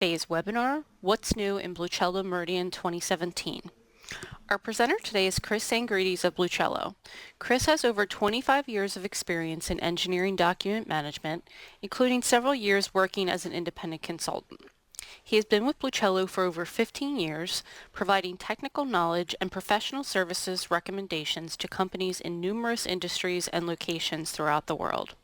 Today's webinar, What's New in BlueCielo Meridian 2017. Our presenter today is Chris Sangrides of BlueCielo. Chris has over 25 years of experience in engineering document management, including several years working as an independent consultant. He has been with BlueCielo for over 15 years, providing technical knowledge and professional services recommendations to companies in numerous industries and locations throughout the world.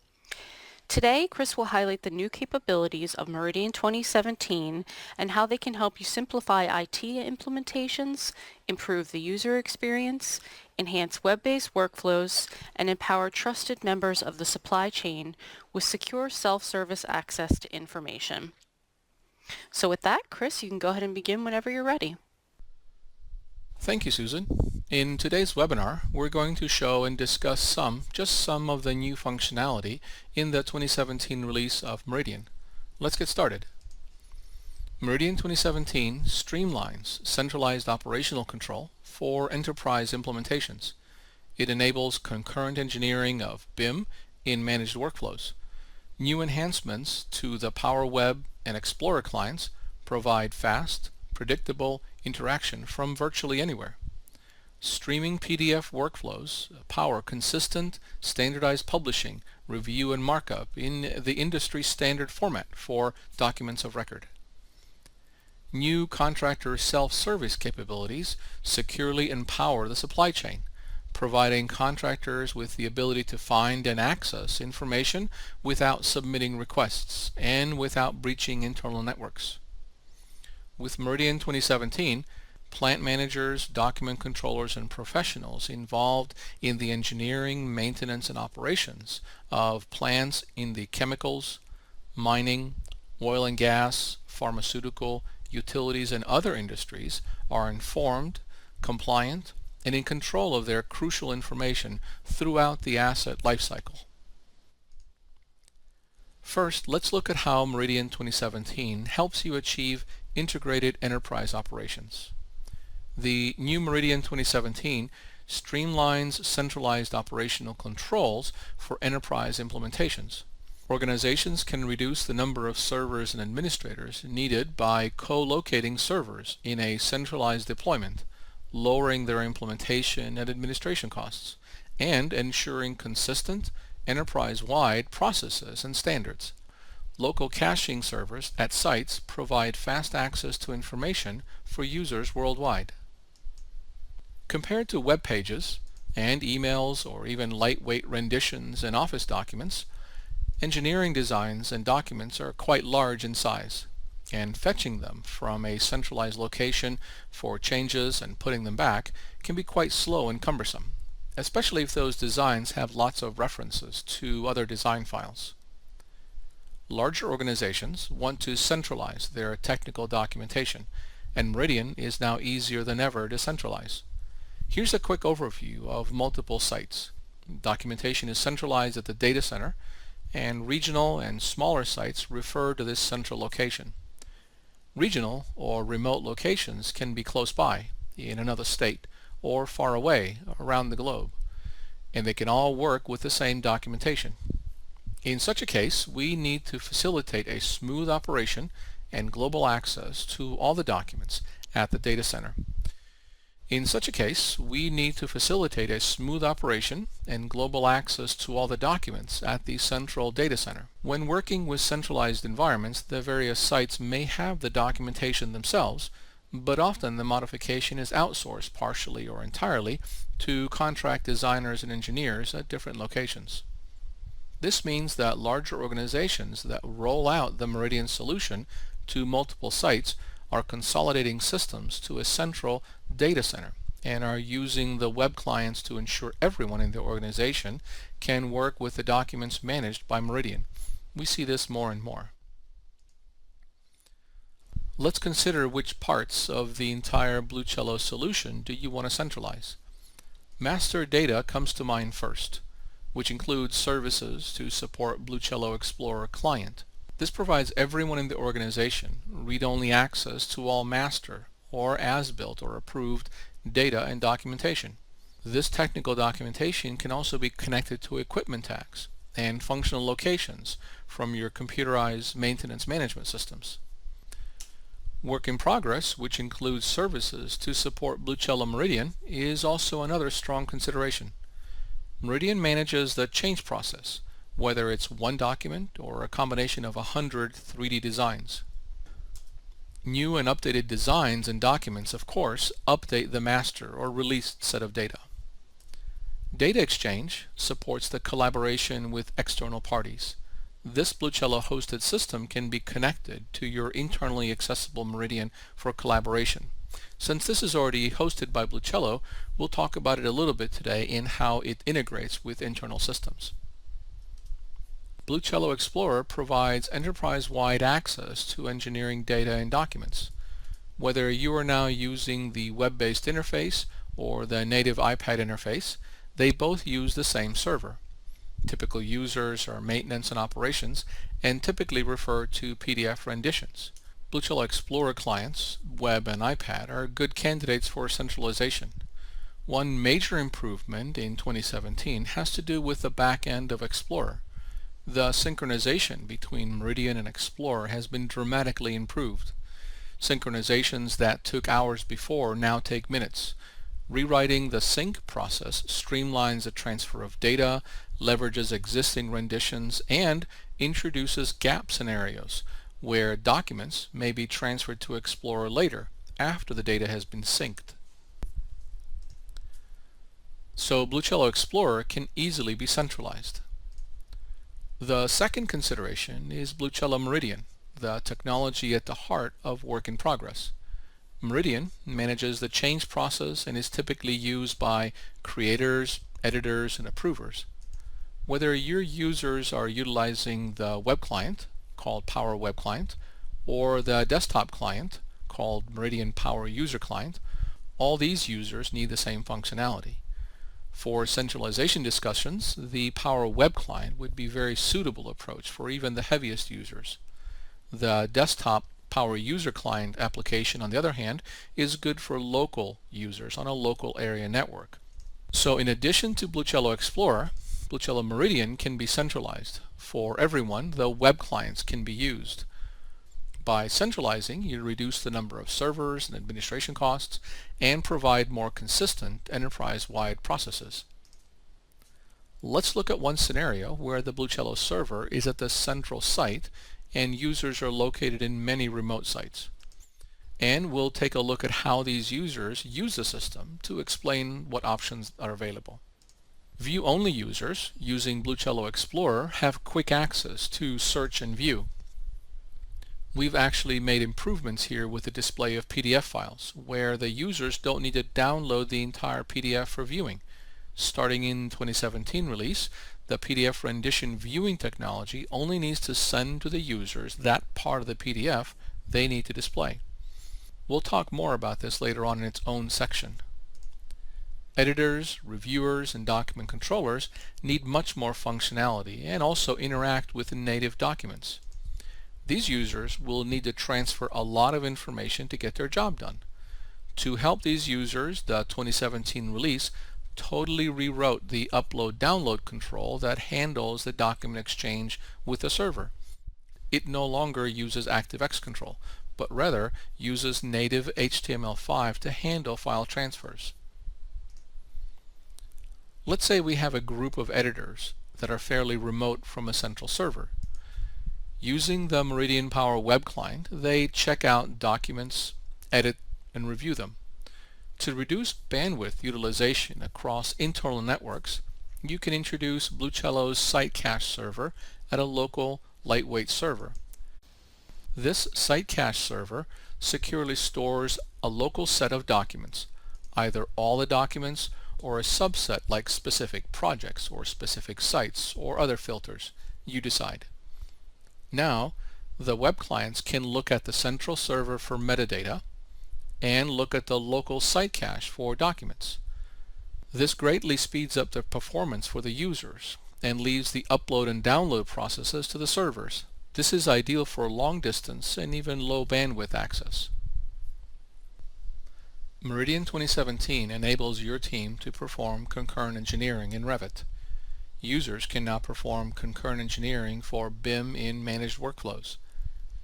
Today, Chris will highlight the new capabilities of Meridian 2017 and how they can help you simplify IT implementations, improve the user experience, enhance web-based workflows, and empower trusted members of the supply chain with secure self-service access to information. So with that, Chris, you can go ahead and begin whenever you're ready. Thank you, Susan. In today's webinar, we're going to show and discuss just some of the new functionality in the 2017 release of Meridian. Let's get started. Meridian 2017 streamlines centralized operational control for enterprise implementations. It enables concurrent engineering of BIM in managed workflows. New enhancements to the Power Web and Explorer clients provide fast, predictable interaction from virtually anywhere. Streaming PDF workflows power consistent, standardized publishing, review, and markup in the industry standard format for documents of record. New contractor self-service capabilities securely empower the supply chain, providing contractors with the ability to find and access information without submitting requests and without breaching internal networks. With Meridian 2017, plant managers, document controllers, and professionals involved in the engineering, maintenance, and operations of plants in the chemicals, mining, oil and gas, pharmaceutical, utilities, and other industries are informed, compliant, and in control of their crucial information throughout the asset lifecycle. First, let's look at how Meridian 2017 helps you achieve integrated enterprise operations. The new Meridian 2017 streamlines centralized operational controls for enterprise implementations. Organizations can reduce the number of servers and administrators needed by co-locating servers in a centralized deployment, lowering their implementation and administration costs, and ensuring consistent enterprise-wide processes and standards. Local caching servers at sites provide fast access to information for users worldwide. Compared to web pages and emails or even lightweight renditions and Office documents, engineering designs and documents are quite large in size, and fetching them from a centralized location for changes and putting them back can be quite slow and cumbersome, especially if those designs have lots of references to other design files. Larger organizations want to centralize their technical documentation, and Meridian is now easier than ever to centralize. Here's a quick overview of multiple sites. Documentation is centralized at the data center, and regional and smaller sites refer to this central location. Regional or remote locations can be close by, in another state, or far away around the globe, and they can all work with the same documentation. In such a case, we need to facilitate a smooth operation and global access to all the documents at the data center. When working with centralized environments, the various sites may have the documentation themselves, but often the modification is outsourced partially or entirely to contract designers and engineers at different locations. This means that larger organizations that roll out the Meridian solution to multiple sites are consolidating systems to a central data center and are using the web clients to ensure everyone in the organization can work with the documents managed by Meridian. We see this more and more. Let's consider which parts of the entire BlueCielo solution do you want to centralize. Master data comes to mind first, which includes services to support BlueCielo Explorer client. This provides everyone in the organization read-only access to all master or as-built or approved data and documentation. This technical documentation can also be connected to equipment tags and functional locations from your computerized maintenance management systems. Work in progress, which includes services to support BlueCielo Meridian, is also another strong consideration. Meridian manages the change process, whether it's one document or a combination of 100 3D designs. New and updated designs and documents, of course, update the master or released set of data. Data exchange supports the collaboration with external parties. This BlueCielo hosted system can be connected to your internally accessible Meridian for collaboration. Since this is already hosted by BlueCielo, we'll talk about it a little bit today in how it integrates with internal systems. BlueCielo Explorer provides enterprise-wide access to engineering data and documents. Whether you are now using the web-based interface or the native iPad interface, they both use the same server. Typical users are maintenance and operations and typically refer to PDF renditions. BlueCielo Explorer clients, web and iPad, are good candidates for centralization. One major improvement in 2017 has to do with the back end of Explorer. The synchronization between Meridian and Explorer has been dramatically improved. Synchronizations that took hours before now take minutes. Rewriting the sync process streamlines the transfer of data, leverages existing renditions, and introduces gap scenarios where documents may be transferred to Explorer later after the data has been synced. So BlueCielo Explorer can easily be centralized. The second consideration is BlueCielo Meridian, the technology at the heart of work in progress. Meridian manages the change process and is typically used by creators, editors, and approvers. Whether your users are utilizing the web client, called Power Web Client, or the desktop client, called Meridian Power User Client, all these users need the same functionality. For centralization discussions, the Power Web Client would be a very suitable approach for even the heaviest users. The desktop Power User Client application, on the other hand, is good for local users on a local area network. So in addition to BlueCielo Explorer, BlueCielo Meridian can be centralized. For everyone, the web clients can be used. By centralizing, you reduce the number of servers and administration costs and provide more consistent enterprise-wide processes. Let's look at one scenario where the BlueCielo server is at the central site and users are located in many remote sites. And we'll take a look at how these users use the system to explain what options are available. View-only users using BlueCielo Explorer have quick access to search and view. We've actually made improvements here with the display of PDF files, where the users don't need to download the entire PDF for viewing. Starting in 2017 release, the PDF rendition viewing technology only needs to send to the users that part of the PDF they need to display. We'll talk more about this later on in its own section. Editors, reviewers, and document controllers need much more functionality and also interact with native documents. These users will need to transfer a lot of information to get their job done. To help these users, the 2017 release totally rewrote the upload-download control that handles the document exchange with the server. It no longer uses ActiveX control, but rather uses native HTML5 to handle file transfers. Let's say we have a group of editors that are fairly remote from a central server. Using the Meridian Power Web Client, they check out documents, edit, and review them. To reduce bandwidth utilization across internal networks, you can introduce BlueCielo's Site Cache server at a local, lightweight server. This Site Cache server securely stores a local set of documents, either all the documents or a subset like specific projects or specific sites or other filters. You decide. Now, the web clients can look at the central server for metadata and look at the local site cache for documents. This greatly speeds up the performance for the users and leaves the upload and download processes to the servers. This is ideal for long distance and even low bandwidth access. Meridian 2017 enables your team to perform concurrent engineering in Revit. Users can now perform concurrent engineering for BIM in managed workflows.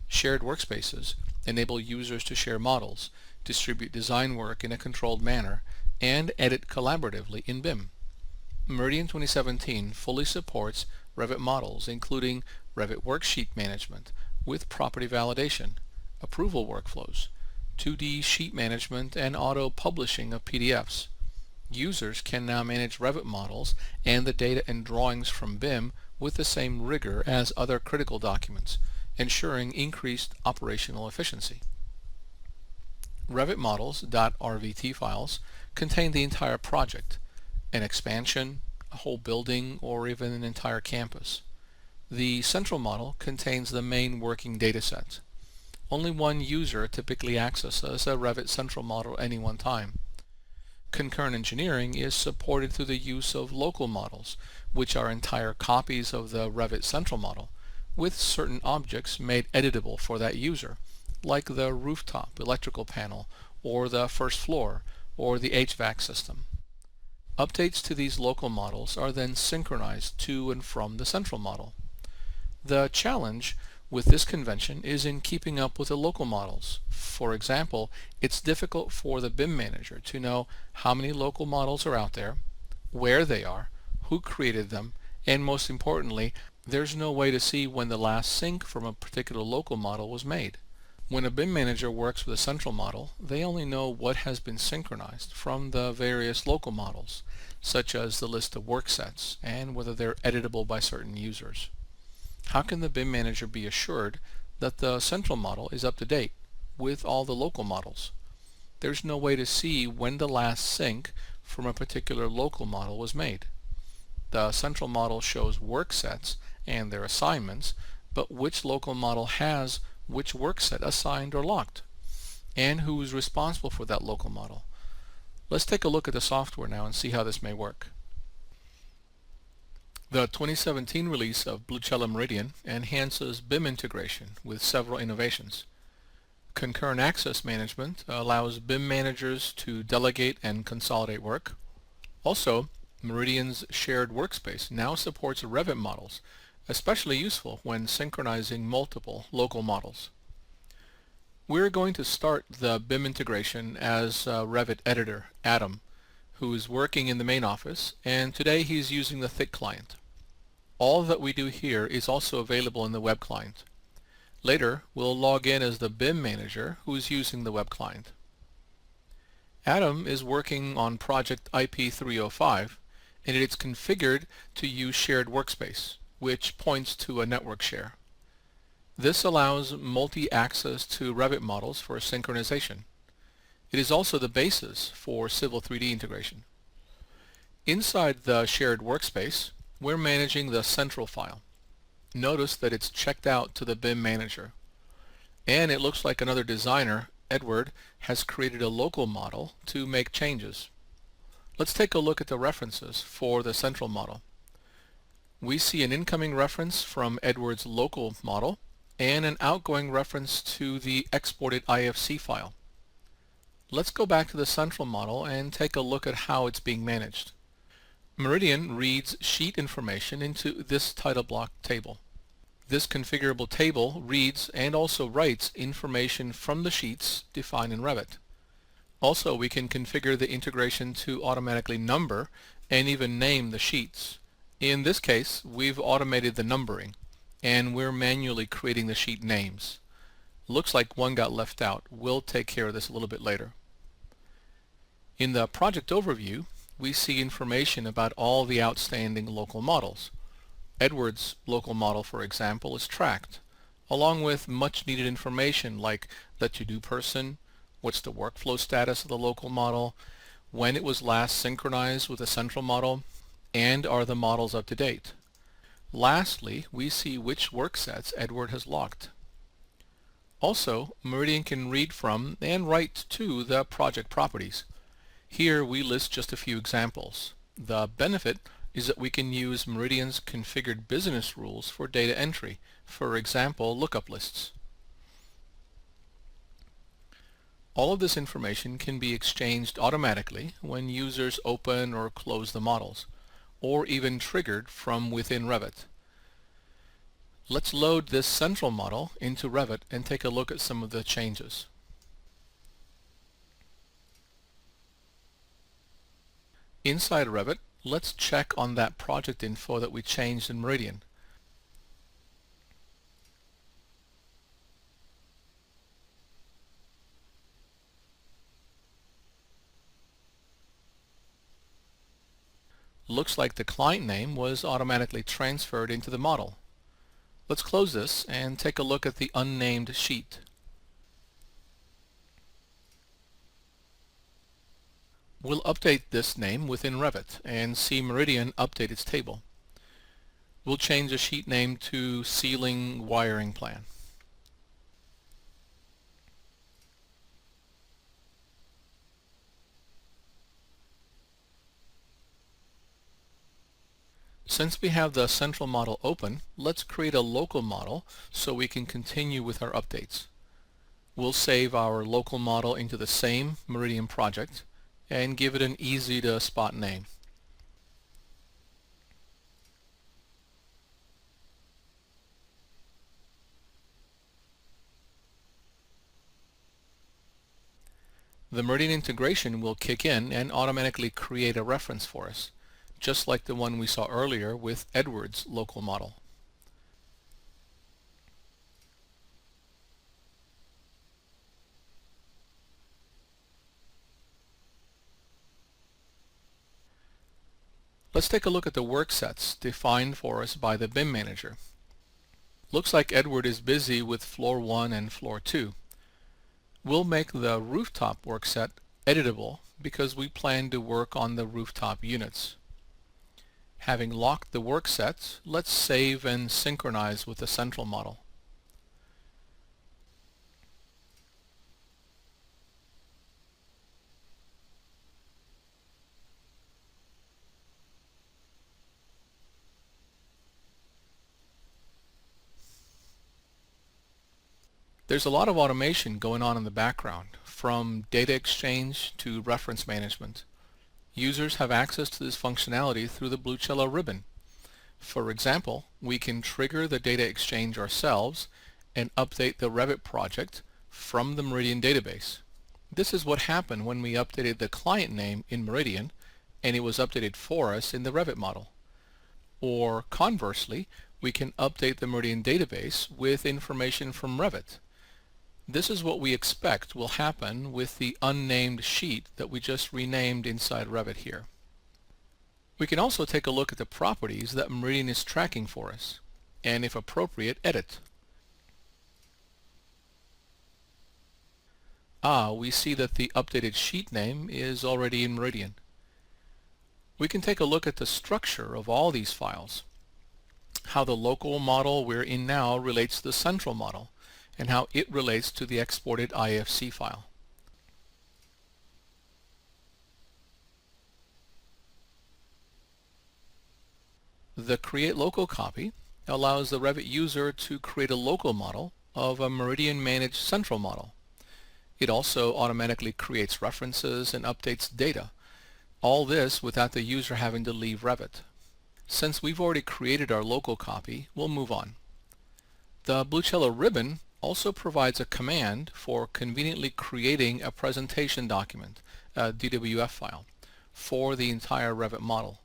Shared workspaces enable users to share models, distribute design work in a controlled manner, and edit collaboratively in BIM. Meridian 2017 fully supports Revit models, including Revit worksheet management with property validation, approval workflows, 2D sheet management, and auto-publishing of PDFs. Users can now manage Revit models and the data and drawings from BIM with the same rigor as other critical documents, ensuring increased operational efficiency. Revit models.rvt files contain the entire project, an expansion, a whole building, or even an entire campus. The central model contains the main working dataset. Only one user typically accesses a Revit central model at any one time. Concurrent engineering is supported through the use of local models, which are entire copies of the Revit central model, with certain objects made editable for that user, like the rooftop electrical panel, or the first floor, or the HVAC system. Updates to these local models are then synchronized to and from the central model. The challenge with this convention is in keeping up with the local models. For example, it's difficult for the BIM manager to know how many local models are out there, where they are, who created them, and most importantly, there's no way to see when the last sync from a particular local model was made. When a BIM manager works with a central model, they only know what has been synchronized from the various local models, such as the list of work sets and whether they're editable by certain users. How can the BIM manager be assured that the central model is up to date with all the local models? There's no way to see when the last sync from a particular local model was made. The central model shows work sets and their assignments, but which local model has which work set assigned or locked, and who is responsible for that local model. Let's take a look at the software now and see how this may work. The 2017 release of BlueCielo Meridian enhances BIM integration with several innovations. Concurrent access management allows BIM managers to delegate and consolidate work. Also, Meridian's shared workspace now supports Revit models, especially useful when synchronizing multiple local models. We're going to start the BIM integration as Revit Editor, Adam, who is working in the main office, and today he's using the thick client. All that we do here is also available in the web client. Later, we'll log in as the BIM manager who is using the web client. Adam is working on project IP305, and it's configured to use shared workspace, which points to a network share. This allows multi-access to Revit models for synchronization. It is also the basis for Civil 3D integration. Inside the shared workspace, we're managing the central file. Notice that it's checked out to the BIM manager. And it looks like another designer, Edward, has created a local model to make changes. Let's take a look at the references for the central model. We see an incoming reference from Edward's local model and an outgoing reference to the exported IFC file. Let's go back to the central model and take a look at how it's being managed. Meridian reads sheet information into this title block table. This configurable table reads and also writes information from the sheets defined in Revit. Also, we can configure the integration to automatically number and even name the sheets. In this case, we've automated the numbering, and we're manually creating the sheet names. Looks like one got left out. We'll take care of this a little bit later. In the project overview, we see information about all the outstanding local models. Edward's local model, for example, is tracked, along with much needed information like the to-do person, what's the workflow status of the local model, when it was last synchronized with the central model, and are the models up to date. Lastly, we see which work sets Edward has locked. Also, Meridian can read from and write to the project properties. Here we list just a few examples. The benefit is that we can use Meridian's configured business rules for data entry, for example, lookup lists. All of this information can be exchanged automatically when users open or close the models, or even triggered from within Revit. Let's load this central model into Revit and take a look at some of the changes. Inside Revit, let's check on that project info that we changed in Meridian. Looks like the client name was automatically transferred into the model. Let's close this and take a look at the unnamed sheet. We'll update this name within Revit and see Meridian update its table. We'll change the sheet name to Ceiling Wiring Plan. Since we have the central model open, let's create a local model so we can continue with our updates. We'll save our local model into the same Meridian project and give it an easy to spot name. The Meridian integration will kick in and automatically create a reference for us, just like the one we saw earlier with Edward's local model. Let's take a look at the work sets defined for us by the BIM manager. Looks like Edward is busy with floor 1 and floor 2. We'll make the rooftop work set editable because we plan to work on the rooftop units. Having locked the work sets, let's save and synchronize with the central model. There's a lot of automation going on in the background, from data exchange to reference management. Users have access to this functionality through the BlueCielo ribbon. For example, we can trigger the data exchange ourselves and update the Revit project from the Meridian database. This is what happened when we updated the client name in Meridian and it was updated for us in the Revit model. Or conversely, we can update the Meridian database with information from Revit. This is what we expect will happen with the unnamed sheet that we just renamed inside Revit here. We can also take a look at the properties that Meridian is tracking for us, and if appropriate, edit. We see that the updated sheet name is already in Meridian. We can take a look at the structure of all these files, how the local model we're in now relates to the central model, and how it relates to the exported IFC file. The Create Local copy allows the Revit user to create a local model of a Meridian managed central model. It also automatically creates references and updates data. All this without the user having to leave Revit. Since we've already created our local copy, we'll move on. The BlueCielo ribbon also provides a command for conveniently creating a presentation document, a DWF file, for the entire Revit model.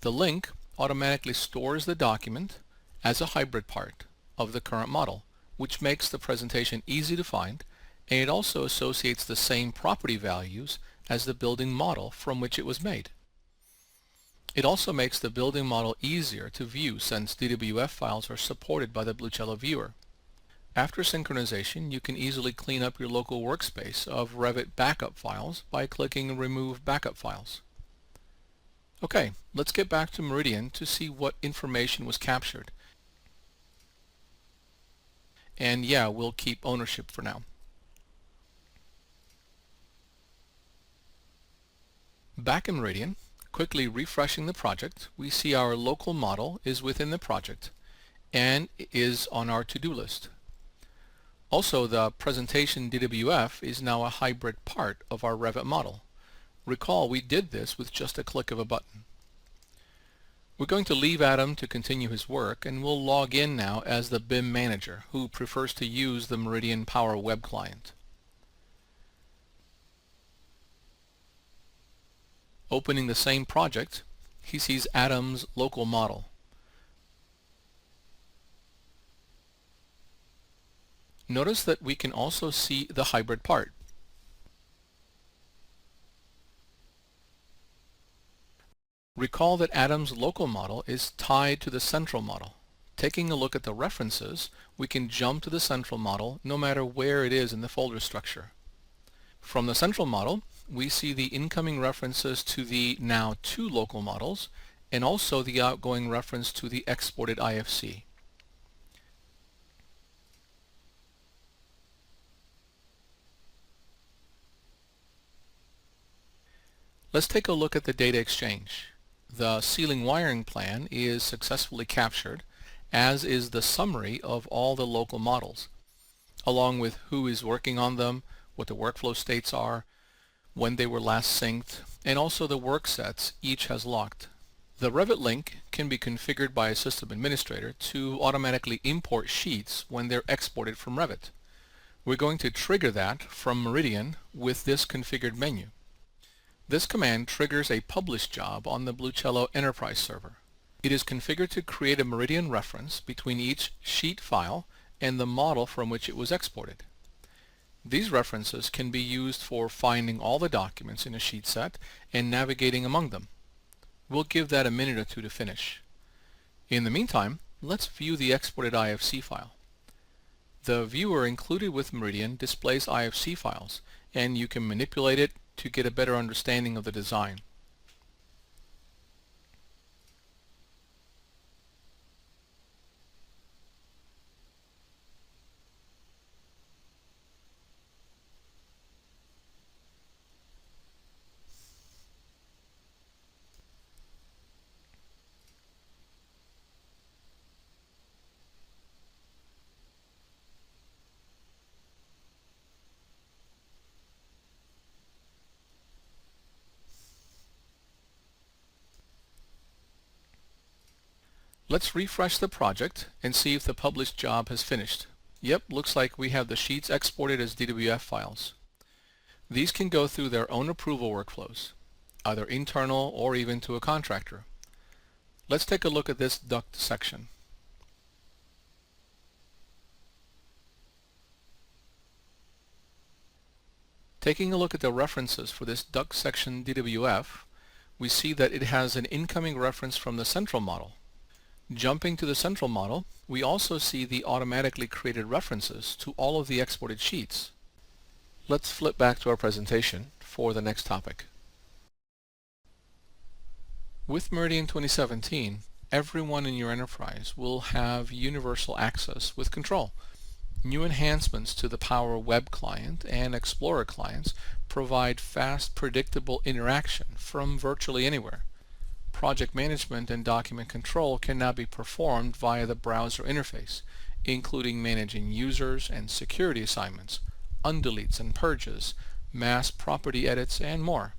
The link automatically stores the document as a hybrid part of the current model, which makes the presentation easy to find, and it also associates the same property values as the building model from which it was made. It also makes the building model easier to view since DWF files are supported by the BlueCielo viewer. After synchronization, you can easily clean up your local workspace of Revit backup files by clicking Remove Backup Files. Okay, let's get back to Meridian to see what information was captured. And yeah, we'll keep ownership for now. Back in Meridian, quickly refreshing the project, we see our local model is within the project and is on our to-do list. Also, the presentation DWF is now a hybrid part of our Revit model. Recall we did this with just a click of a button. We're going to leave Adam to continue his work, and we'll log in now as the BIM manager who prefers to use the Meridian Power web client. Opening the same project, he sees Adam's local model. Notice that we can also see the hybrid part. Recall that Adam's local model is tied to the central model. Taking a look at the references, we can jump to the central model no matter where it is in the folder structure. From the central model, we see the incoming references to the now two local models and also the outgoing reference to the exported IFC. Let's take a look at the data exchange. The ceiling wiring plan is successfully captured, as is the summary of all the local models, along with who is working on them, what the workflow states are, when they were last synced, and also the work sets each has locked. The Revit link can be configured by a system administrator to automatically import sheets when they're exported from Revit. We're going to trigger that from Meridian with this configured menu. This command triggers a publish job on the BlueCielo Enterprise server. It is configured to create a Meridian reference between each sheet file and the model from which it was exported. These references can be used for finding all the documents in a sheet set and navigating among them. We'll give that a minute or two to finish. In the meantime, let's view the exported IFC file. The viewer included with Meridian displays IFC files, and you can manipulate it to get a better understanding of the design. Let's refresh the project and see if the published job has finished. Yep, looks like we have the sheets exported as DWF files. These can go through their own approval workflows, either internal or even to a contractor. Let's take a look at this duct section. Taking a look at the references for this duct section DWF, we see that it has an incoming reference from the central model. Jumping to the central model, we also see the automatically created references to all of the exported sheets. Let's flip back to our presentation for the next topic. With Meridian 2017, everyone in your enterprise will have universal access with control. New enhancements to the Power Web Client and Explorer clients provide fast, predictable interaction from virtually anywhere. Project management and document control can now be performed via the browser interface, including managing users and security assignments, undeletes and purges, mass property edits, and more.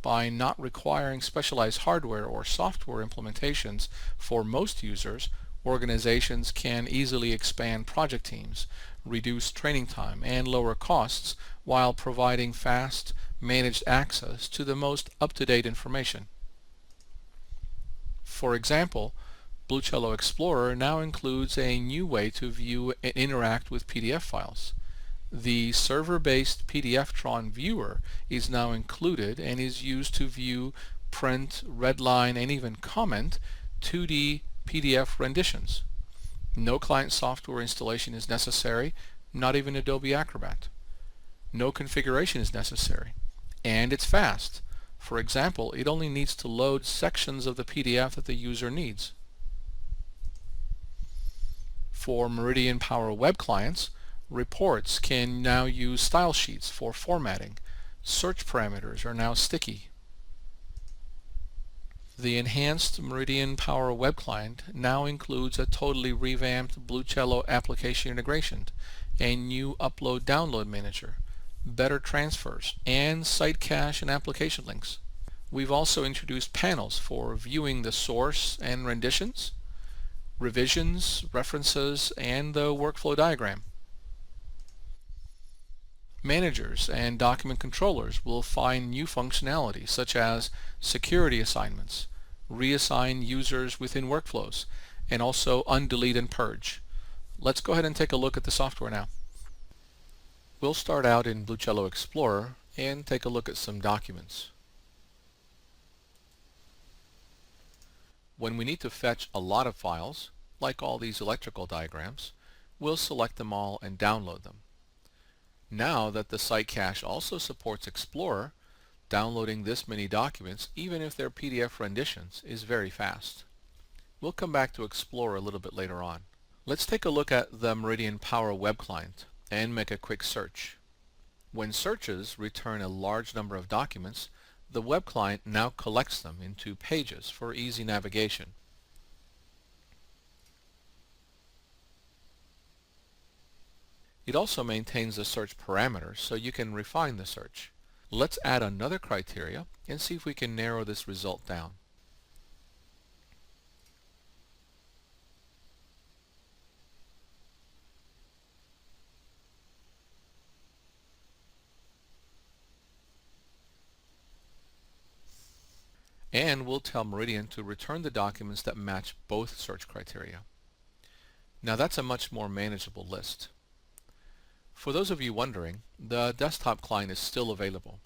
By not requiring specialized hardware or software implementations for most users, organizations can easily expand project teams, reduce training time, and lower costs while providing fast, managed access to the most up-to-date information. For example, BlueCielo Explorer now includes a new way to view and interact with PDF files. The server-based PDF-drawn viewer is now included and is used to view, print, redline, and even comment 2D PDF renditions. No client software installation is necessary, not even Adobe Acrobat. No configuration is necessary, and it's fast. For example, it only needs to load sections of the PDF that the user needs. For Meridian Power Web clients, reports can now use style sheets for formatting. Search parameters are now sticky. The enhanced Meridian Power Web Client now includes a totally revamped BlueCielo application integration, a new upload-download manager, better transfers, and site cache and application links. We've also introduced panels for viewing the source and renditions, revisions, references, and the workflow diagram. Managers and document controllers will find new functionality such as security assignments, reassign users within workflows, and also undelete and purge. Let's go ahead and take a look at the software now. We'll start out in BlueCielo Explorer and take a look at some documents. When we need to fetch a lot of files, like all these electrical diagrams, we'll select them all and download them. Now that the site cache also supports Explorer, downloading this many documents, even if they're PDF renditions, is very fast. We'll come back to Explorer a little bit later on. Let's take a look at the Meridian Power web client and make a quick search. When searches return a large number of documents, the web client now collects them into pages for easy navigation. It also maintains the search parameters so you can refine the search. Let's add another criteria and see if we can narrow this result down. And we'll tell Meridian to return the documents that match both search criteria. Now that's a much more manageable list. For those of you wondering, the desktop client is still available.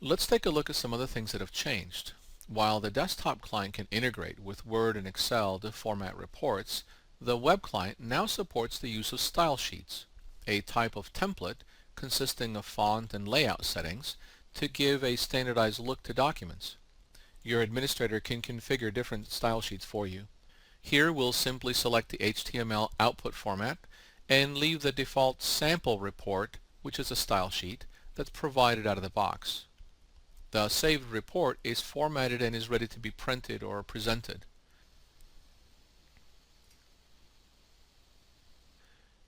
Let's take a look at some other things that have changed. While the desktop client can integrate with Word and Excel to format reports, the web client now supports the use of style sheets, a type of template consisting of font and layout settings to give a standardized look to documents. Your administrator can configure different style sheets for you. Here we'll simply select the HTML output format and leave the default sample report, which is a style sheet, that's provided out of the box. The saved report is formatted and is ready to be printed or presented.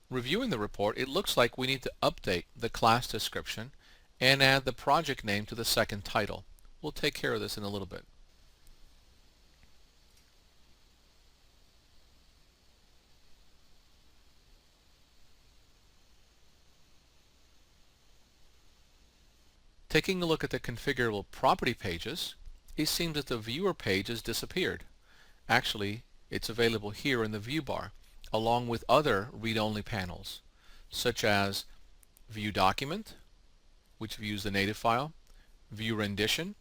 Reviewing the report, it looks like we need to update the class description and add the project name to the second title. We'll take care of this in a little bit. Taking a look at the configurable property pages, it seems that the viewer page has disappeared. Actually, it's available here in the view bar, along with other read-only panels, such as View Document, which views the native file, View Rendition,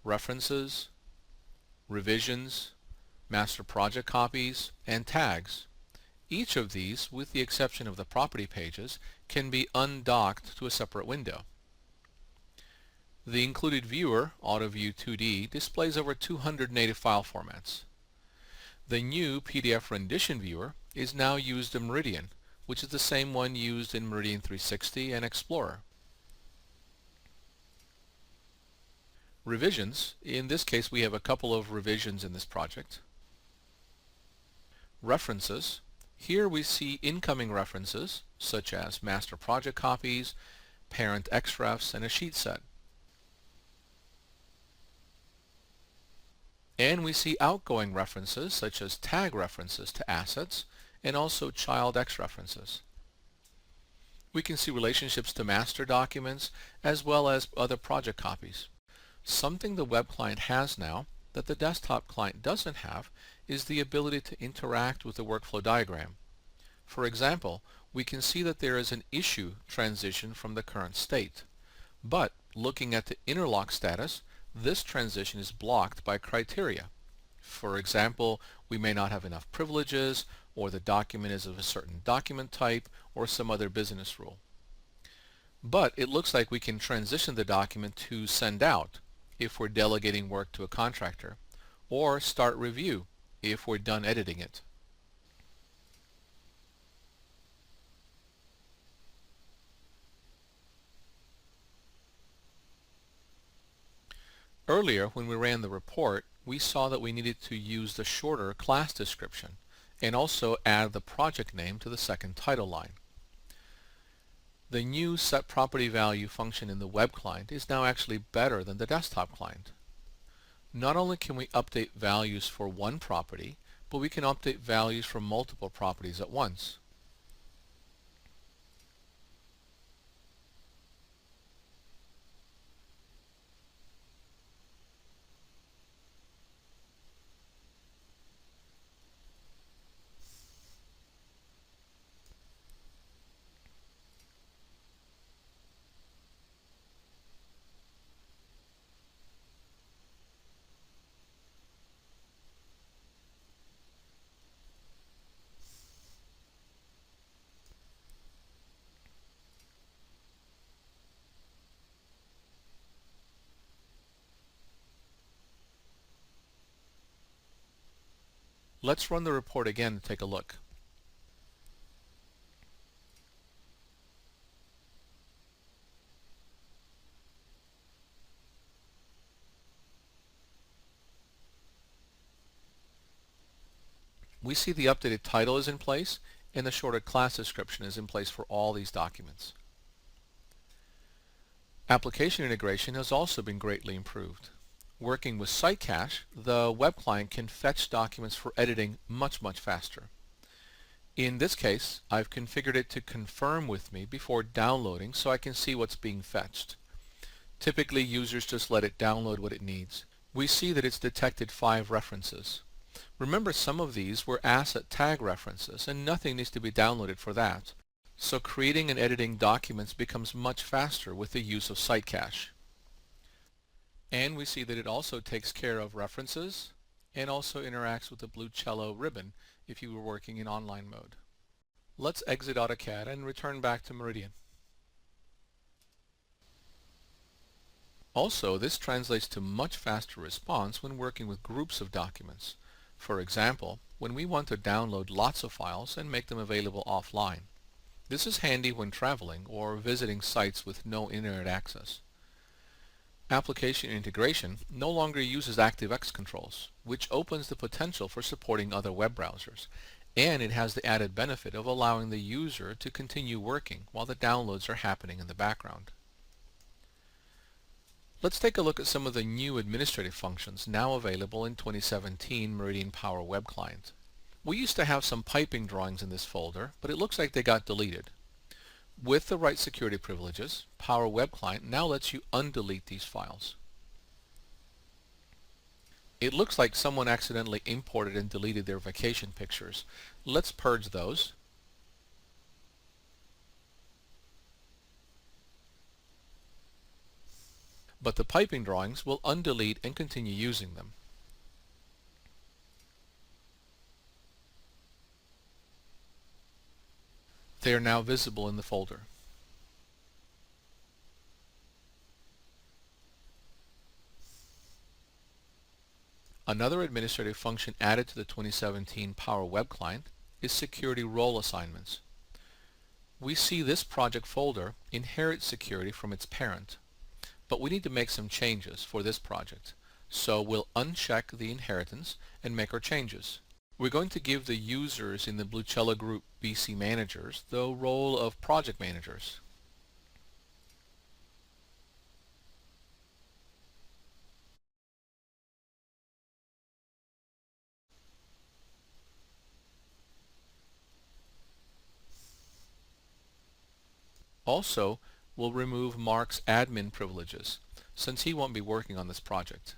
References, Revisions, Master Project Copies, and Tags. Each of these, with the exception of the property pages, can be undocked to a separate window. The included viewer, AutoView 2D, displays over 200 native file formats. The new PDF Rendition Viewer is now used in Meridian, which is the same one used in Meridian 360 and Explorer. Revisions, in this case we have a couple of revisions in this project. References, here we see incoming references such as master project copies, parent XREFs, and a sheet set. And we see outgoing references such as tag references to assets and also child X references. We can see relationships to master documents as well as other project copies. Something the web client has now that the desktop client doesn't have is the ability to interact with the workflow diagram. For example, we can see that there is an issue transition from the current state. But looking at the interlock status, this transition is blocked by criteria. For example, we may not have enough privileges, or the document is of a certain document type, or some other business rule. But it looks like we can transition the document to send out if we're delegating work to a contractor, or start review if we're done editing it. Earlier, when we ran the report, we saw that we needed to use the shorter class description and also add the project name to the second title line. The new set property value function in the web client is now actually better than the desktop client. Not only can we update values for one property, but we can update values for multiple properties at once. Let's run the report again and take a look. We see the updated title is in place and the shorter class description is in place for all these documents. Application integration has also been greatly improved. Working with Site Cache, the web client can fetch documents for editing much faster. In this case, I've configured it to confirm with me before downloading so I can see what's being fetched. Typically, users just let it download what it needs. We see that it's detected 5 references. Remember, some of these were asset tag references and nothing needs to be downloaded for that. So creating and editing documents becomes much faster with the use of Site Cache. And we see that it also takes care of references and also interacts with the BlueCielo ribbon if you were working in online mode. Let's exit AutoCAD and return back to Meridian. Also, this translates to much faster response when working with groups of documents. For example, when we want to download lots of files and make them available offline. This is handy when traveling or visiting sites with no internet access. Application integration no longer uses ActiveX controls, which opens the potential for supporting other web browsers, and it has the added benefit of allowing the user to continue working while the downloads are happening in the background. Let's take a look at some of the new administrative functions now available in 2017 Meridian Power Web Client. We used to have some piping drawings in this folder, but it looks like they got deleted. With the right security privileges, Power Web Client now lets you undelete these files. It looks like someone accidentally imported and deleted their vacation pictures. Let's purge those. But the piping drawings will undelete and continue using them. They are now visible in the folder. Another administrative function added to the 2017 Power Web Client is security role assignments. We see this project folder inherits security from its parent, but we need to make some changes for this project. So we'll uncheck the inheritance and make our changes. We're going to give the users in the BlueCielo group BC managers the role of project managers. Also, we'll remove Mark's admin privileges since he won't be working on this project.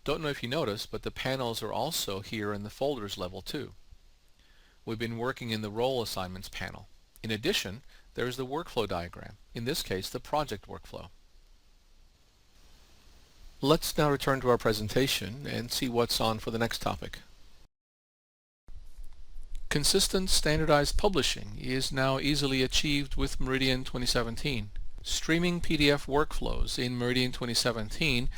Don't know if you noticed, but the panels are also here in the folders level too. We've been working in the role assignments panel. In addition, there's the workflow diagram, in this case the project workflow. Let's now return to our presentation and see what's on for the next topic. Consistent standardized publishing is now easily achieved with Meridian 2017. Streaming PDF workflows in Meridian 2017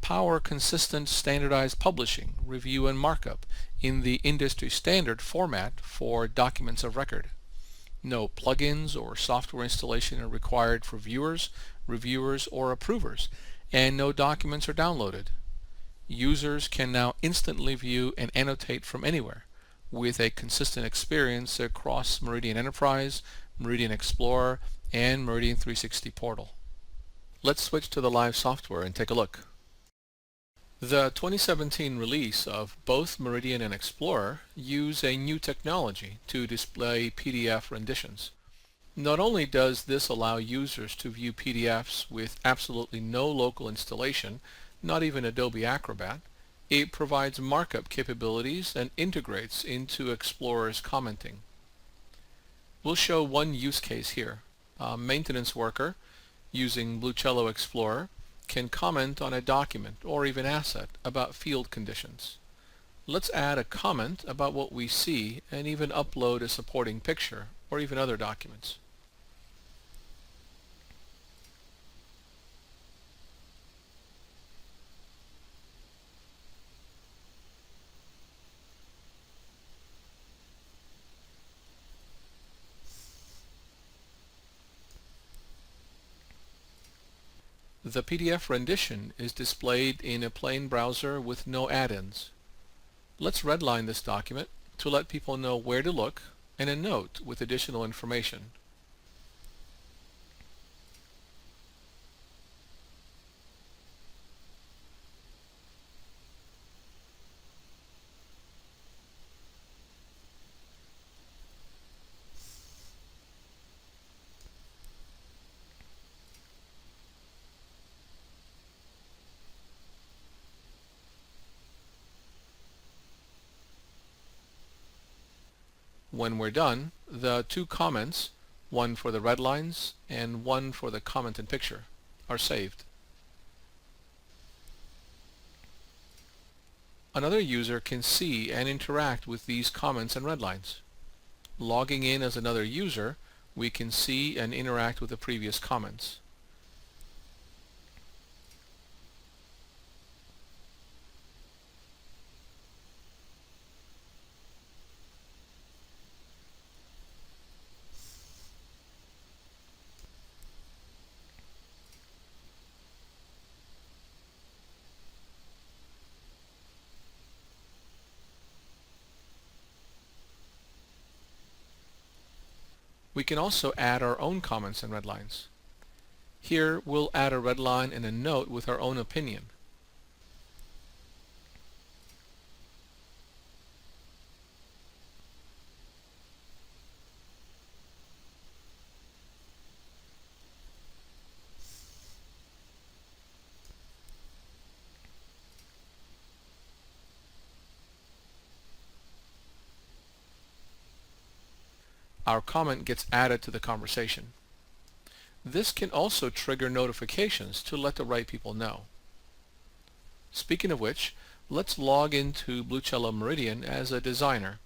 power consistent standardized publishing, review and markup in the industry standard format for documents of record. No plugins or software installation are required for viewers, reviewers, or approvers, and no documents are downloaded. users can now instantly view and annotate from anywhere with a consistent experience across Meridian Enterprise, Meridian Explorer, and Meridian 360 Portal. Let's switch to the live software and take a look. The 2017 release of both Meridian and Explorer use a new technology to display PDF renditions. Not only does this allow users to view PDFs with absolutely no local installation, not even Adobe Acrobat, it provides markup capabilities and integrates into Explorer's commenting. We'll show one use case here. A maintenance worker using BlueCielo Explorer can comment on a document or even asset about field conditions. Let's add a comment about what we see and even upload a supporting picture or even other documents. The PDF rendition is displayed in a plain browser with no add-ins. Let's redline this document to let people know where to look and a note with additional information. When we're done, the two comments, one for the red lines and one for the comment and picture, are saved. Another user can see and interact with these comments and red lines. Logging in as another user, we can see and interact with the previous comments. We can also add our own comments and red lines. Here we'll add a red line and a note with our own opinion. Our comment gets added to the conversation. This can also trigger notifications to let the right people know. Speaking of which, let's log into BlueCielo Meridian as a designer.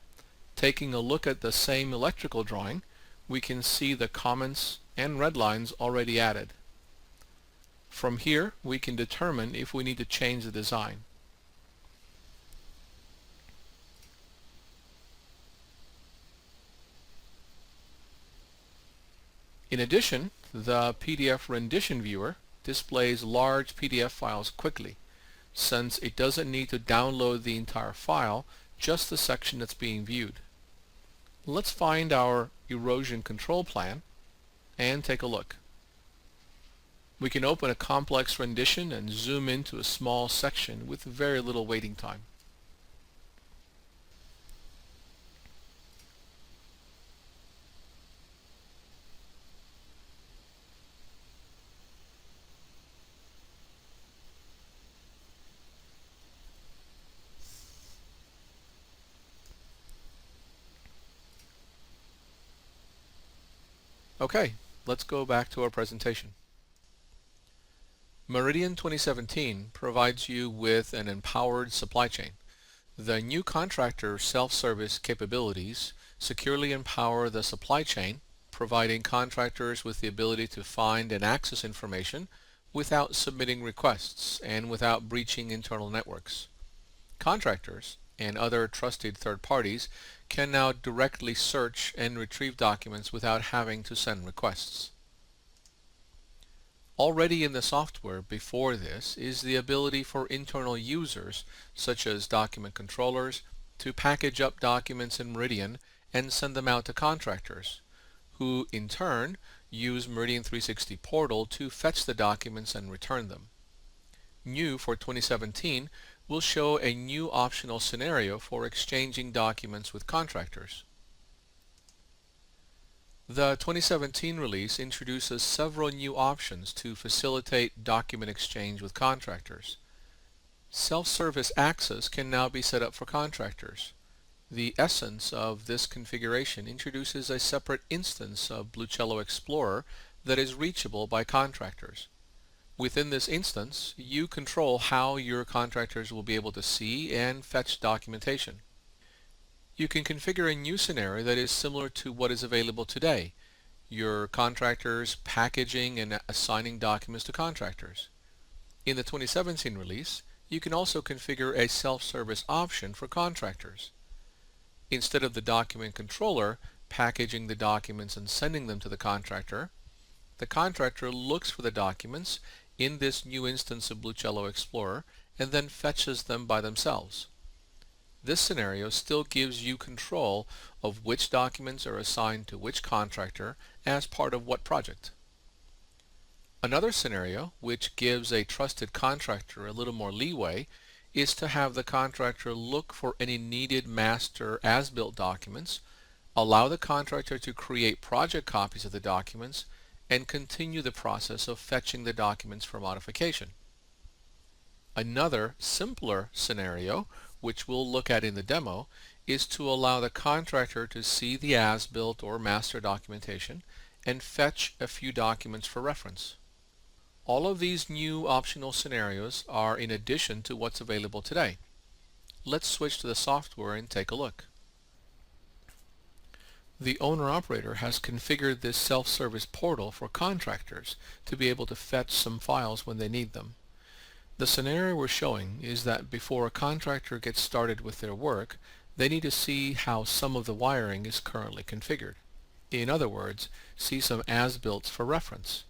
Taking a look at the same electrical drawing, we can see the comments and red lines already added. From here, we can determine if we need to change the design. In addition, the PDF Rendition Viewer displays large PDF files quickly, since it doesn't need to download the entire file, just the section that's being viewed. Let's find our erosion control plan and take a look. We can open a complex rendition and zoom into a small section with very little waiting time. Okay, let's go back to our presentation. Meridian 2017 provides you with an empowered supply chain. The new contractor self-service capabilities securely empower the supply chain, providing contractors with the ability to find and access information without submitting requests and without breaching internal networks. Contractors and other trusted third parties can now directly search and retrieve documents without having to send requests. Already in the software before this is the ability for internal users, such as document controllers, to package up documents in Meridian and send them out to contractors, who in turn use Meridian 360 Portal to fetch the documents and return them. New for 2017 will show a new optional scenario for exchanging documents with contractors. The 2017 release introduces several new options to facilitate document exchange with contractors. Self-service access can now be set up for contractors. The essence of this configuration introduces a separate instance of BlueCielo Explorer that is reachable by contractors. Within this instance, you control how your contractors will be able to see and fetch documentation. You can configure a new scenario that is similar to what is available today, your contractors packaging and assigning documents to contractors. In the 2017 release, you can also configure a self-service option for contractors. Instead of the document controller packaging the documents and sending them to the contractor looks for the documents in this new instance of BlueCielo Explorer and then fetches them by themselves. This scenario still gives you control of which documents are assigned to which contractor as part of what project. Another scenario, which gives a trusted contractor a little more leeway, is to have the contractor look for any needed master as-built documents, allow the contractor to create project copies of the documents, and continue the process of fetching the documents for modification. Another simpler scenario, which we'll look at in the demo, is to allow the contractor to see the as-built or master documentation and fetch a few documents for reference. All of these new optional scenarios are in addition to what's available today. Let's switch to the software and take a look. The owner-operator has configured this self-service portal for contractors to be able to fetch some files when they need them. The scenario we're showing is that before a contractor gets started with their work, they need to see how some of the wiring is currently configured. In other words, see some as-builts for reference.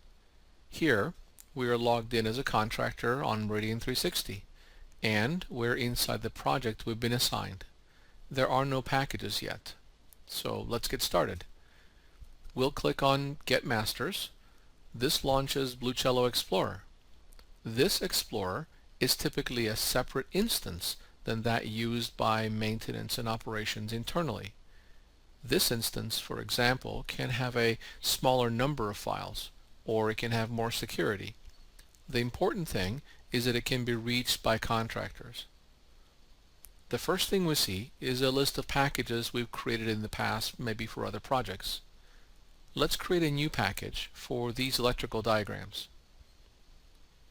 Here, we are logged in as a contractor on Meridian 360, and we're inside the project we've been assigned. There are no packages yet, so let's get started. We'll click on Get Masters. This launches BlueCielo Explorer. This Explorer is typically a separate instance than that used by maintenance and operations internally. This instance, for example, can have a smaller number of files, or it can have more security. The important thing is that it can be reached by contractors. The first thing we see is a list of packages we've created in the past, maybe for other projects. Let's create a new package for these electrical diagrams.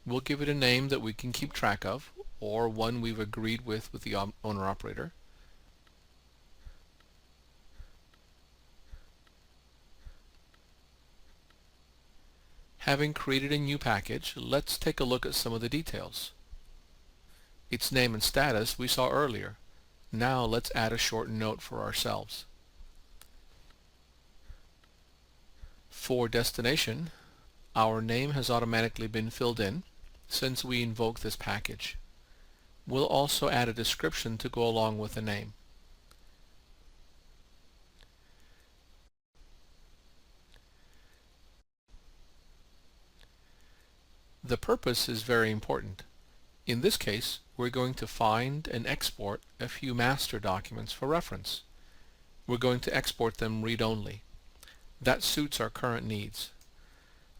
We'll give it a name that we can keep track of, or one we've agreed with the owner-operator. Having created a new package, let's take a look at some of the details. Its name and status we saw earlier. Now let's add a short note for ourselves. For destination, our name has automatically been filled in since we invoked this package. We'll also add a description to go along with the name. The purpose is very important. In this case, we're going to find and export a few master documents for reference. We're going to export them read-only. That suits our current needs.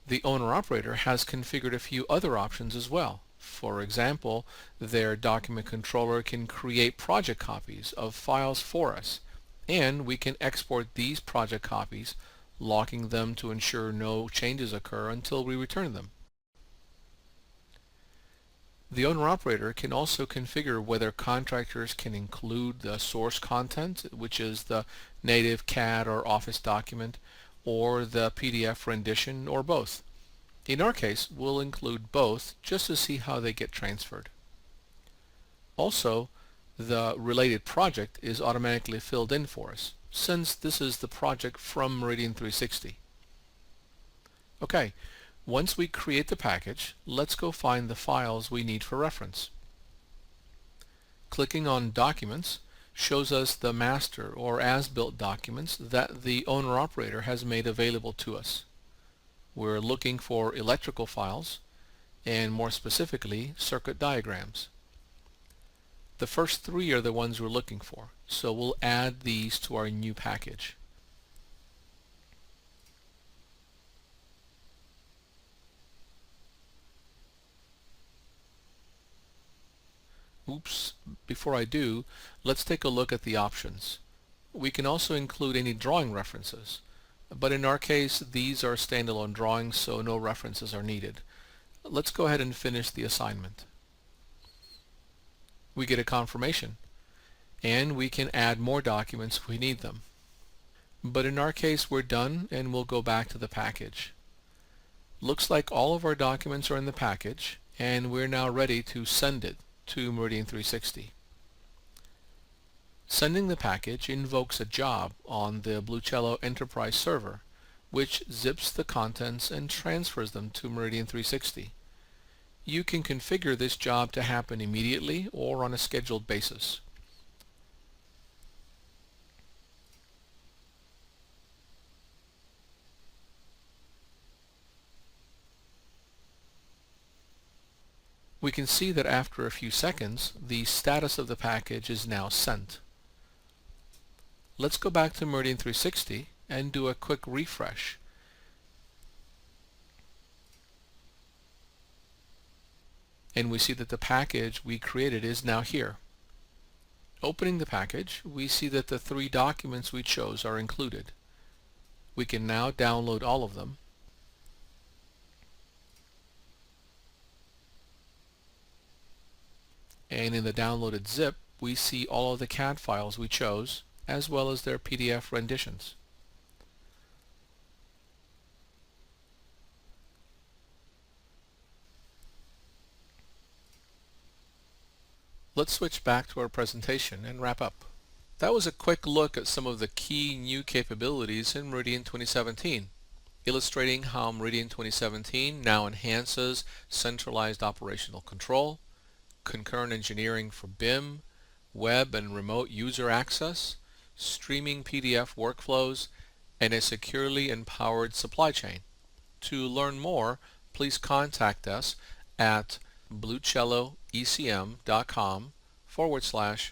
The owner-operator has configured a few other options as well. For example, their document controller can create project copies of files for us, and we can export these project copies, locking them to ensure no changes occur until we return them. The owner-operator can also configure whether contractors can include the source content, which is the native CAD or Office document, or the PDF rendition, or both. In our case, we'll include both just to see how they get transferred. Also, the related project is automatically filled in for us, since this is the project from Meridian 360. Okay, Once we create the package, let's go find the files we need for reference. Clicking on Documents shows us the master or as-built documents that the owner-operator has made available to us. We're looking for electrical files, and more specifically, circuit diagrams. The first three are the ones we're looking for, so we'll add these to our new package. Oops, before I do, let's take a look at the options. We can also include any drawing references, but in our case these are standalone drawings, so no references are needed. Let's go ahead and finish the assignment. We get a confirmation, and we can add more documents if we need them. But in our case we're done, and we'll go back to the package. Looks like all of our documents are in the package, and we're now ready to send it to Meridian 360. Sending the package invokes a job on the BlueCielo Enterprise server, which zips the contents and transfers them to Meridian 360. You can configure this job to happen immediately or on a scheduled basis. We can see that after a few seconds, the status of the package is now sent. Let's go back to Meridian 360 and do a quick refresh. And we see that the package we created is now here. Opening the package, we see that the three documents we chose are included. We can now download all of them. And in the downloaded zip, we see all of the CAD files we chose, as well as their PDF renditions. Let's switch back to our presentation and wrap up. That was a quick look at some of the key new capabilities in Meridian 2017, illustrating how Meridian 2017 now enhances centralized operational control, concurrent engineering for BIM, web and remote user access, streaming PDF workflows, and a securely empowered supply chain. To learn more, please contact us at bluecieloecm.com/